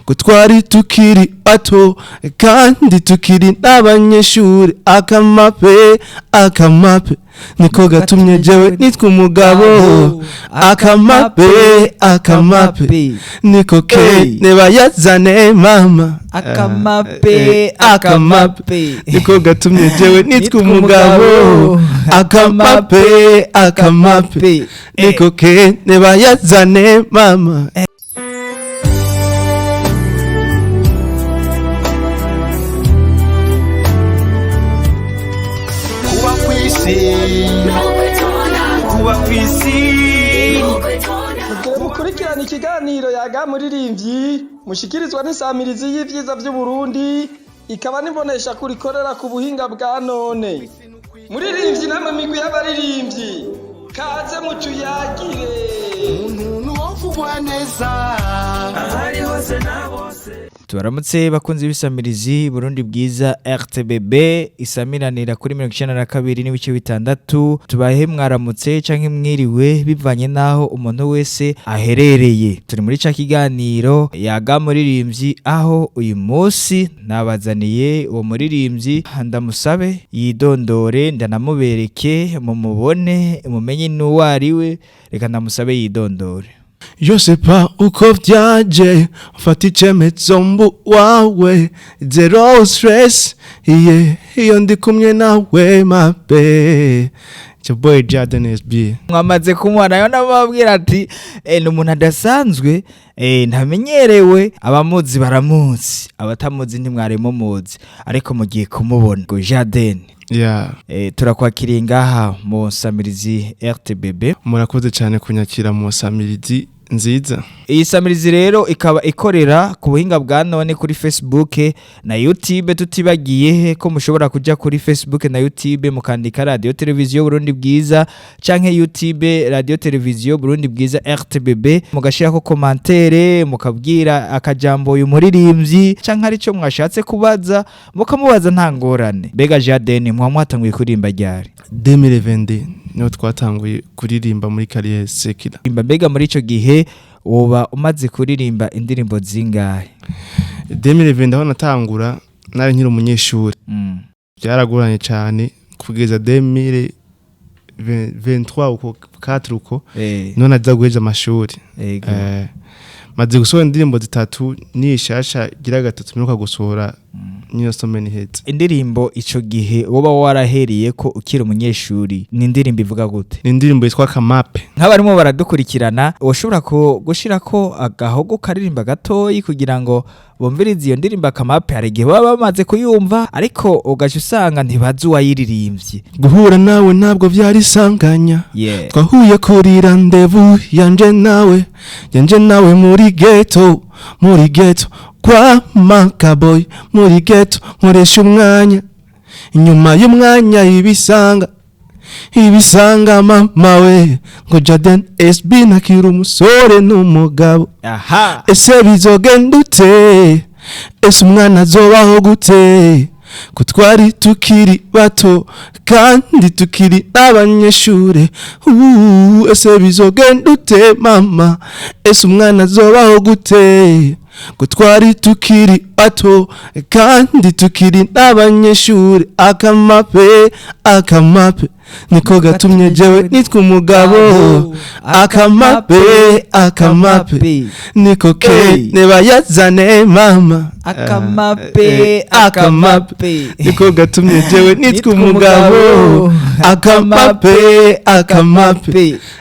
ko twari tukiri bato kandi tukiri n'abanyeshuri akamape niko gatumye jewe nitwa umugabo akamape niko kene bayazane mama akamape niko gatumye jewe nitwa umugabo akamape niko kene bayazane mama. Mukurikirana ikiganiro Yaga muririmvyi mushikirizwa n'isamirizi y'ivyiza vy'u Burundi ikaba nibonesha kurikorera ku buhinga bwa none. Muririmvyi namwe migwi y'abaririmbyi kaze mucuyagire umuntu wovugwa neza ahari hose na bose. Tubaramutse bakunze bisamirizi Burundi bwiza RTBB isamiranira kuri 92 n'ibice bitandatu. Tubahe mwaramutse canke mwiriwe bivanye naho umuntu wese aherereye. Turi muri ca kiganiro Yaga muririmvyi aho uyu munsi nabazaniye uwo muririmvyi ndamusabe yidondore ndanamubereke mumubone mumenye n'uwariwe reka ndamusabe yidondore. Yose pa uko vyaje mfata icemezo mbu wawe zero stress iyo ndi kumwe nawe mabe. It's your boy Jaden SB. Mwamaze kumwana yo nababwira ati n'umuntu adasanzwe ntamenyerewe abamuzi baramuzi abatamuzi ntimwaremo muzi ariko mugiye kumubona ngo Jaden. Yeah. Turakwakiriye ngaha mu samirizi RTBB. Murakoze cyane kunyakira mu samirizi nziza. Iyi samirizi rero ikaba ikorera ku buhinga bwa none kuri Facebook na YouTube. Tutibagiye ko mushobora kuja kuri Facebook na YouTube mukandika radio televiziyo Burundi bwiza canke YouTube radio televiziyo Burundi bwiza RTBB mugashirako commentaire mukabwira akajambo uyu muririmvyi canke ari cyo mwashatse kubaza mukamubaza nta ngorane. Bega Jaden mwatanguye kurimba ryari? 2020 niho twatanguye kuririmba muri carrière sekira. Mbega muri ico gihe woba umaze kuririmba indirimbo zingahe? 2020 aho natangura nari nkiri umunyeshuri. Byaragoranye cyane kugeza 2023 uko 4 uko none naza guheja amashuri. Maze gusohora indirimbo zitatu nishasha gira gatatu minuka gusohora niyo so many hits. Indirimbo ico gihe woba warahereye ko ukiri umunyeshuri ni indirimbo ivuga gute? Ni indirimbo yitwa Kamape. Nk'abarimo baradukurikirana woshobora ko gushirako agahogo karirimba gatoyi kugira ngo bomvirize iyo ndirimbo Kamape hari gihe baba bamaze kuyumva ariko ugaje usanga ntibazi uwayiririmbye. Guhura nawe ntabwo byari sanganya. Twahuye kuri randevu yanje nawe muri ghetto kwa makaboy muri ghetto nkoresha umwanya inyuma y'umwanya ibisanga mama we ngo Jaden SB nakira umusore n'umugabo. Ese bizogenda ute? Ese umwana azobaho gute? Ko twari tukiri bato kandi tukiri n'abanyeshure. Ese bizogenda ute mama? Ese umwana azobaho gute? Ko twari tukiri bato kandi tukiri n'abanyeshure. Akamape niko gatumye jewe nitwa umugabo akamape niko kene bayazane mama akamape niko gatumye jewe nitwa umugabo akamape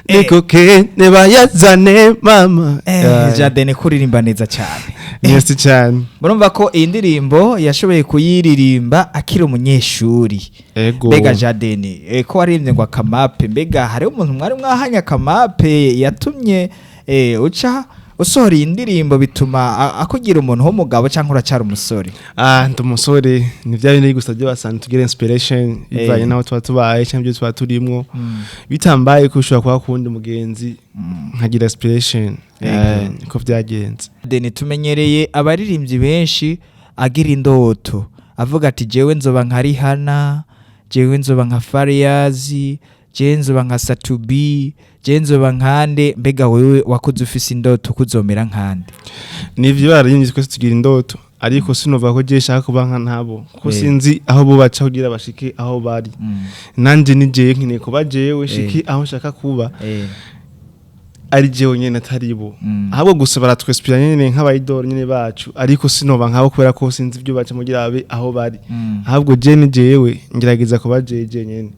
niko kene bayazane mama. Jaden kuririmba neza cyane. Yes cyane. Murumva ko iyi ndirimbo yashoboye kuyiririmba akiri umunyeshuri. Bega Jaden ko waririmbye ngo Kamape mbega hari umuntu mwari mwahanya Kamape yatumye uca usohora indirimbo bituma akugira umuntu w'umugabo cyangwa uracara umusore? Ndi umusore ni bya bintu gusabye basanga tugire inspiration ivanye naho tubaye cyangwa byo turimwo bitambaye ko ushobora kuba kundi mugenzi nkagira inspiration ko byagenze. Deni tumenyereye abaririmbyi benshi agira indoto avuga ati jewe nzoba nka Rihana, jewe nzoba nka Fariyazi, nzoba nka Satubi nzoba nkande mbega wewe wakuze ufise indoto kuzomera nkande nivyo barayimye twese tugira indoto ariko sinova ko je shaka kuba nka ntabo ko sinzi aho bo baca kugira bashike aho bari nanje nije nkine kuba jewe shiki aho shaka kuba ari jewe nyene ataribo ahubwo gusa baratwespira nyene nk'abayidoro nyene bacu ariko sinova nkabo kubera ko sinzi ibyo baca mugira abe aho bari ahubwo je ni jewe ngerageza kuba jeje nyene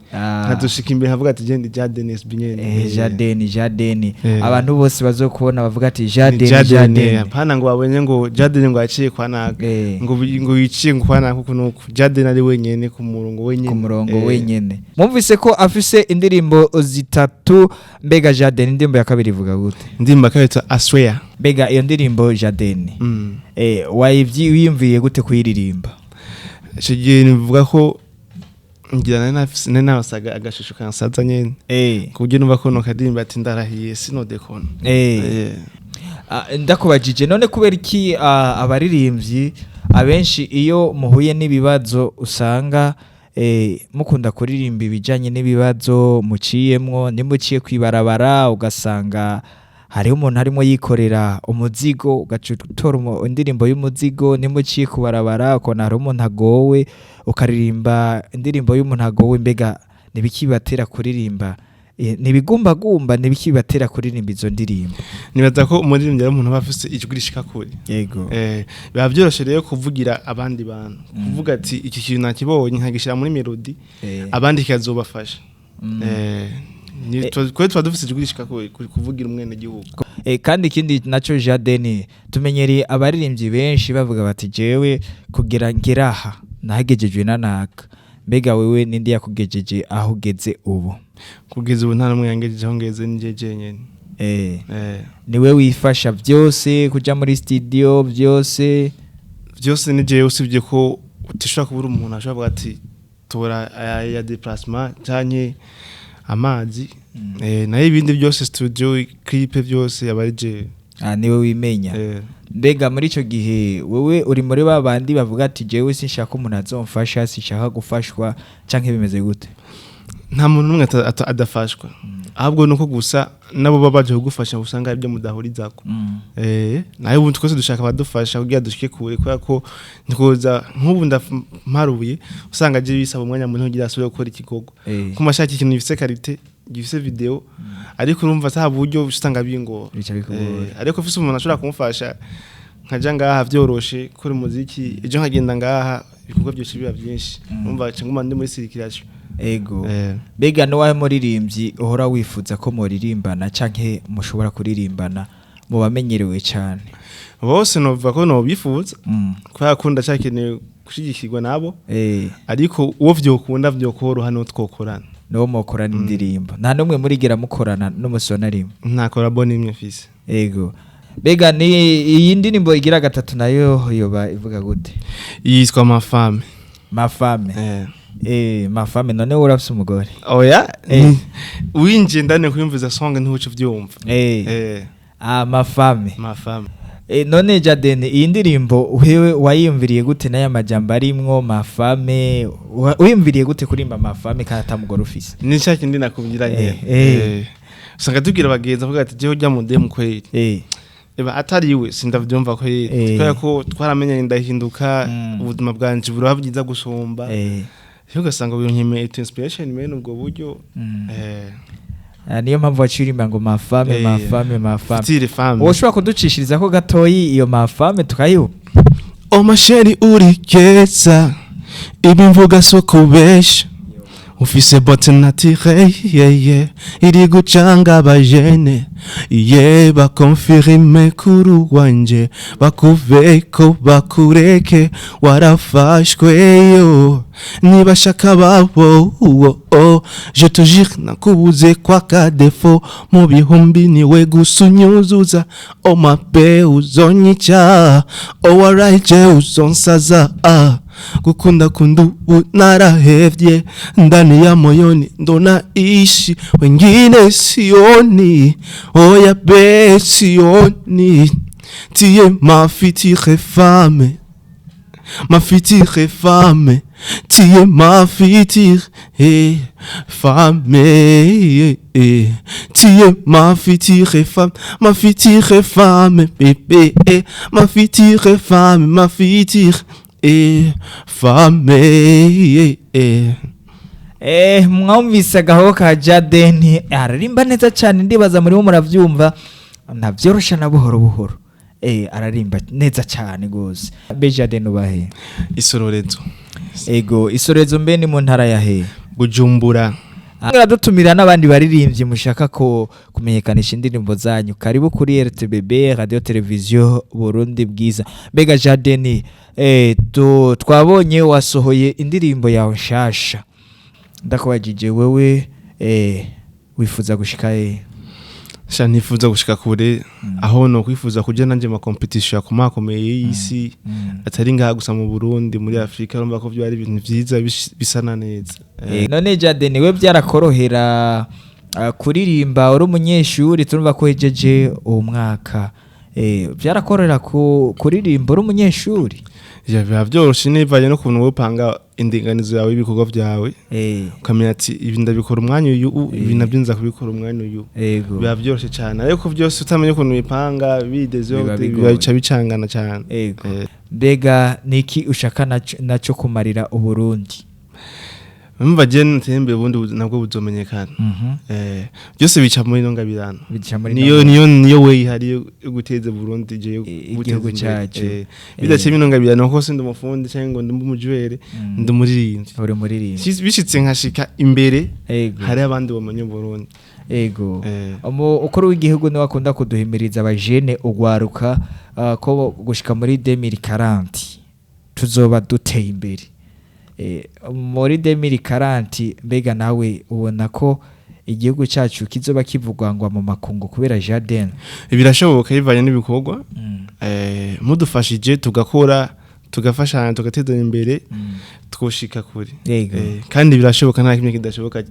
nkadushika imbere havuga ati je ndi Jaden binyene Jaden abantu bose bazokubona bavuga ati Jaden hapana ngo babonye ngo Jaden ngo yaciye kwa naga ngo yiciye ngo kwa naga kuko Jaden ari wenyene ku murongo wenyene mumvise ko afise indirimbo zitatu mbega Jaden indirimbo ya kabiri vuga gute ndimba kayita asweya mbega iyo ndirimbo Jaden wiyumviye gute kuyiririmba shigiye nivuga ko ngira nasaga agashusho kansaza nyene kubyo numva ko no kadimba ati ndarahiye sinodekona ndakubajije none kubera iki abaririmbyi abenshi iyo muhuye n'ibibazo usanga mukunda kuririmba ibijanye n'ibibazo muciyemwo nimuciye kwibarabara ugasanga hariho umuntu arimo yikorera umuzigo ugacutora indirimbo y'umuzigo nimuciye kubarabara ukona hari umuntu agowe ukaririmba indirimbo y'umuntu agowe mbega nibikibatera kuririmba nibigumbagumba nibikibatera kuririmba izo ndirimbo nibaza ko umuririmbyi ari umuntu bafise ijwi rishika kuri yego biba byoroshe rero kuvugira abandi bantu kuvuga ati iki kintu nakibonye nkagishira muri melody abandi kazobafasha kwe twa dufise ijwi rishika kuri kuvugira umwene gihugu kandi ikindi naco Jaden tumenyereye abaririmbyi benshi bavuga bati jewe kugira ngeraha nahagejejwe nanaka mbega wewe nindi yakugejeje aho ugeze ubu kugeza ubu nta numwe yangejeje aho ngeze njeje nyene niwe wifasha byose kuja muri studio byose ni jewe usibye ko utishobora kubura umuntu ashobora ati tora ya déplacement cyanye amazi nayo ibindi byose studio clip byose yabarije niwe wimenya mbega muri ico gihe wewe uri muri babandi bavuga ati jewe sinshaka umuntu azomfasha sinshaka gufashwa canke bimeze gute nta muntu numwe adafashwa ahubwo nuko gusa nabo babaje kugufasha usanga ibyo mudahurizako nayo ubu twese dushaka badufasha kugira dushike kure kubera ko nikoza nk'ubu ndamparuye usanga je bisaba umwanya muntu ugira asubire gukora ikigogo kumashaka ikintu gifise karite gifise video ariko urumva sa buryo usanga bingo ariko ufise umuntu ashobora kumufasha nkaja ngaha vyoroshe kuri muziki ejo nkagenda ngaha ibikorwa byose biba byinshi urumva cyangwa ndi muri circulation ego bega no wahe muririmbyi uhora wifuza ko muririmbana canke mushobora kuririmbana mu bamenyerewe cyane bose novuga ko no bifuza kwa kunda cyakeneye gushigikirwa nabo ariko uwo vyokunda vyokoroha no twokorana no mukorana indirimbo nta numwe murigera mukorana n'umusona rimwe nta collabo nimwe fise ego bega ni iyi ndirimbo igira gatatu nayo yoba ivuga gute yitwa mafame mafame none urafise umugore oya winje ndane kuyumviza song ntuco vyumva mafame none Jaden iyi ndirimbo wewe wayiyumviriye gute nayo amajambo arimwo mafame wiyumviriye gute kurimba mafame kandi atamugore ufise ni cyaki ndi nakubwira nyene usanga tugira bagenza avuga ati je ujya mu dem kweli eba atariwe sindavyumva ko kubera ko twaramenye ndahinduka ubuzima bwanje burabyiza gusomba ugasanga binkemeye inspiration mene ubwo buryo niyo mpamvu wacirimba ngo mafame woshobora kuducishiriza ko gatoyi iyo mafame tukayiho masheri uri keza ibi mvuga so kubesha ufise botte naturelle iri gucanga abajene bakonfirme kuru wanje bakuveko bakureke warafashweyo nibashaka babo je te jure nakubuze kwa kadefo mu bihumbi niwe gusunyuzuza mabe uzonyica waraje uzonsaza gukunda kundu narahevye ndani ya moyoni ndona ishi wengine sioni oya be sioni tie ma fitire femme tu es ma future femme, tu es ma future femme, ma future femme, bébé, ma future femme, ma future femme. Mwumvise agaho ka Jaden ararimba neza cyane, ndibaza murimo muravyumva, navyorosha na buhoro buhoro. Ararimba neza cyane gose. Be Jaden ubahe? Isororezo. Ego, Isorezo mbe ni mu ntara ya he? Bujumbura. Dutumira n'abandi baririmbyi mushaka ko kumenyekanisha indirimbo zanyu. Karibu kuri RTBB, Radio Televiziyo Burundi Bwiza. Mbega Jaden, twabonye wasohoye indirimbo yawe nshasha. Ndakubajije wewe wifuza gushika sha nifuza gushika kure aho no kwifuza kuja nanje ma competition yakomakomeye y'isi atari ngaha gusa mu Burundi muri Afrika, urumva ko byo ari ibintu vyiza bisana neza. None Jaden, we byarakorohera kuririmba uri umunyeshuri, turumva ko hejeje uwo mwaka, byarakorohera kuririmba uri umunyeshuri? Biba byoroshe nivanye no kuntu wopanga indinganizo yawe ibikorwa vyawe, ukamenya ati ibi ndabikora umwanya uyu, ibi navyo nza kubikora umwanya uyu. Biba byoroshe cyane, ariko byose utamenye ukuntu bipanga biba bica bicangana cyane. Mbega niki ushaka naco kumarira Uburundi? Mumva je ntembe bundi nabwo buzomenyekana. Byose bica muri ngabirano. Niyo we hari guteza Burundi je igihugu cyacu. Bidace ngabirano ko sindi umufundi cyangwa ngo ndumujwere ndumuririmbyi. Uri muririmbyi. Bishitse nkashika imbere hari abandi bamenye Burundi. Ego. Ukuru w'igihugu ni wakunda kuduhimiriza abajene ugwaruka ko gushika muri 2040 tuzoba duteye imbere. Muri 2040 mbega nawe ubona ko igihugu cyacu kizoba kivugwangwa mu makungu kubera Jaden? Birashoboka bivanye n'ibikorwa mudufashije tugakora tugafashanya tugatezanya imbere twoshika kuri. Kandi birashoboka nta kimwe kidashoboka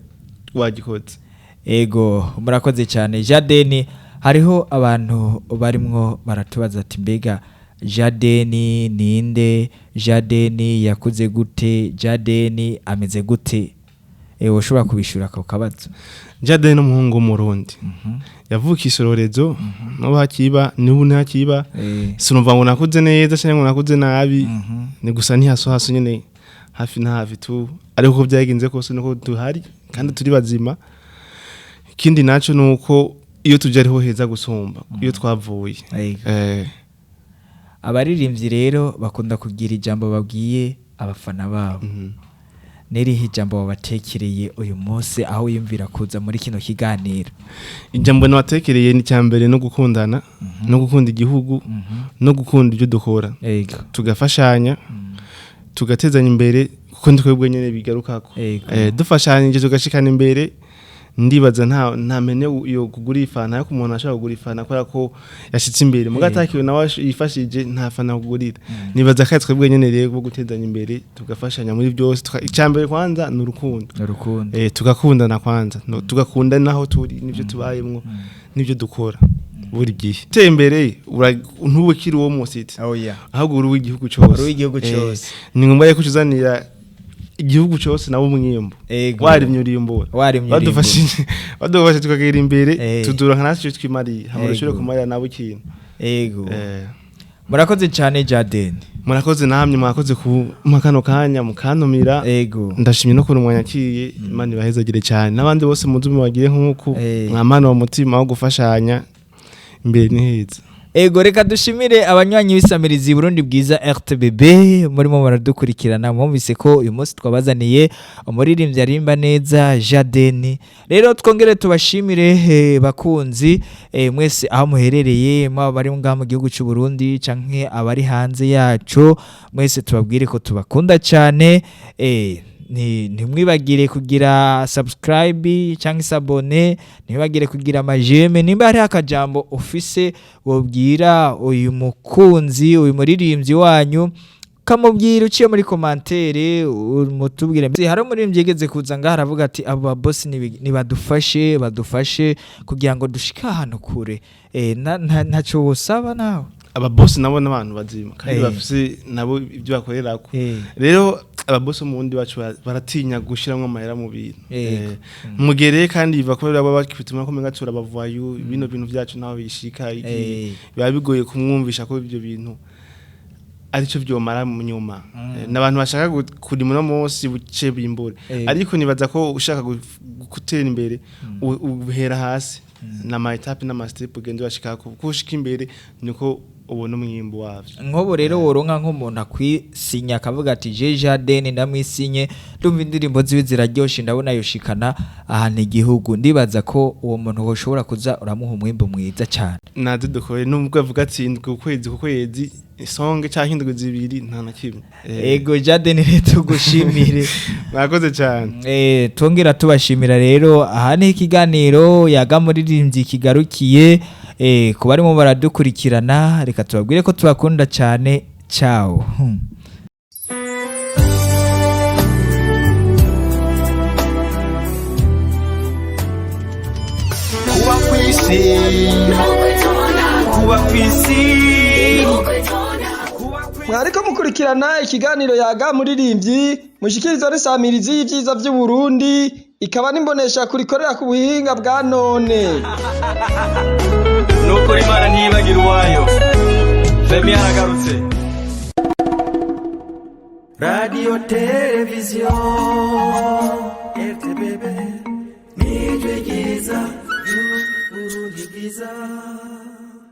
wagikoze. Ego, murakoze cyane Jaden. Hariho abantu barimwo baratubaza ati mbega Jaden ninde? Jaden yakuze gute? Jaden ameze gute? Ushobora kubishura ko kabazo. Jaden n'umuhungu w'umurundi yavuka Isororezo no bakiba n'ubu ntakiba, sinumva ngo nakuze neza cyangwa ngo nakuze nabi, ni gusa ntihaso nyene hafi na hafi tu, ariko ko byagenze kose nuko duhari kandi turi bazima. Ikindi naco nuko iyo tujya ariho heza gusumba iyo twavuye. Abaririmbyi rero bakunda kugira ijambo babwiye abafana babo. Nerihe ijambo wabatekereye uyu munsi aho yumvira kuza muri kino kiganiro? Ijambo nabatekereye ni cyambere no gukundana, no gukunda igihugu, no gukunda ibyo dukora, tugafashanya tugatezanya imbere kuko ndikwe nyene bigarukako. Dufashanyije tugashikana imbere. Ndibaza nta mene yo kugura ifana, ariko umuntu ashaka kugura ifana kubera ko yashitse imbere mugatakiwe nawe yifashije nta fana kugurira. Nibaza ko twebwe nyene rero bwo gutezanya imbere tugafashanya muri byose. Icyambere kwanza n'urukundo, tugakundana kwanza, tugakunda naho turi nivyo tubayemwo nivyo dukora buri gihe. Tembere ntubukiri uwo musiti ahubwo uri w'igihugu cyose. Ni ngombwa ko tuzanira igihugu cyose nabo umwimbo warimye urimbura badufashije tukagera imbere tudura nkanacu twimariye hamurashire kumarira nabo ikintu. Murakoze cyane Jaden. Murakoze namwe mwakoze ku makano kanya mukantumira. Ndashimye no kuntu mwanyakiye, Imana ibahezagire cyane n'abandi bose muzumi bagire nk'uko mwamana wa mutima wo gufashanya imbere ni heza. Reka dushimire abanywanyi b'isamirizi Burundi Bwiza RTBB murimo baradukurikirana. Mwumvise ko uyu munsi twabazaniye umuririmbyi arimba neza Jaden. Rero twongere tubashimire bakunzi mwese aho muherereye, bari ngaha mu gihugu cy'u Burundi canke abari hanze yacu, mwese tubabwire ko tubakunda cyane. Ntimwibagire kugira subscribe cyangwa sabone, ntimwibagire kugira amajeme. Nimba hari akajambo ufise wobwira uyu mukunzi, uyu muririmbyi wanyu, kamubwira uciye muri commentaire mutubwire. Hari umuririmbyi yigeze kuza ngaha aravuga ati aba boss badufashe kugira ngo dushika hano kure. Ntaco wosaba nawe? Aba boss nabo n'abantu bazima kandi bafise nabo ibyo bakorerako. Rero ababosi mu wundi bacu baratinya gushiramwo amahera mu bintu mugere kandi biva ko baba bakituma ko menga turabavuayo bino bintu byacu naho bishika biba bigoye kumwumvisha ko ibyo bintu arico byomara mu nyuma nabantu bashaka kurima no munsi buce bimbure ariko nibaza ko ushaka gutera imbere uhera hasi na ma etape na ma step ugende bashika kushika imbere niko ubona umwimbo wavyo nkobo rero woronka nk'umuntu akwisinya akavuga ati Jaden ndamwisinye ndumva indirimbo zibe ziraryoshe ndabona yoshikana ahantu igihugu ndibaza ko uwo muntu woshobora kuza uramuha umwimbo mwiza cyane naze dukore nubwo avuga ati indwi ukwezi isonge cyangwa indwi zibiri nta na kimwe ego Jaden rero gushimire mwakoze cyane tongera tubashimira rero aha ni ikiganiro Yaga muririmvyi kigarukiye kuba arimo baradukurikirana reka tubabwire ko tubakunda cyane ciao kuba kwisi mwariko mukurikirana ikiganiro Yaga muririmvyi mushikirizwa n'isamirizi y'ivyiza by'u Burundi ikaba nimbonesha kurikorera ku buhinga bwa none nuko Imana ntiyibagira uwayo Femi aragarutse Radio Television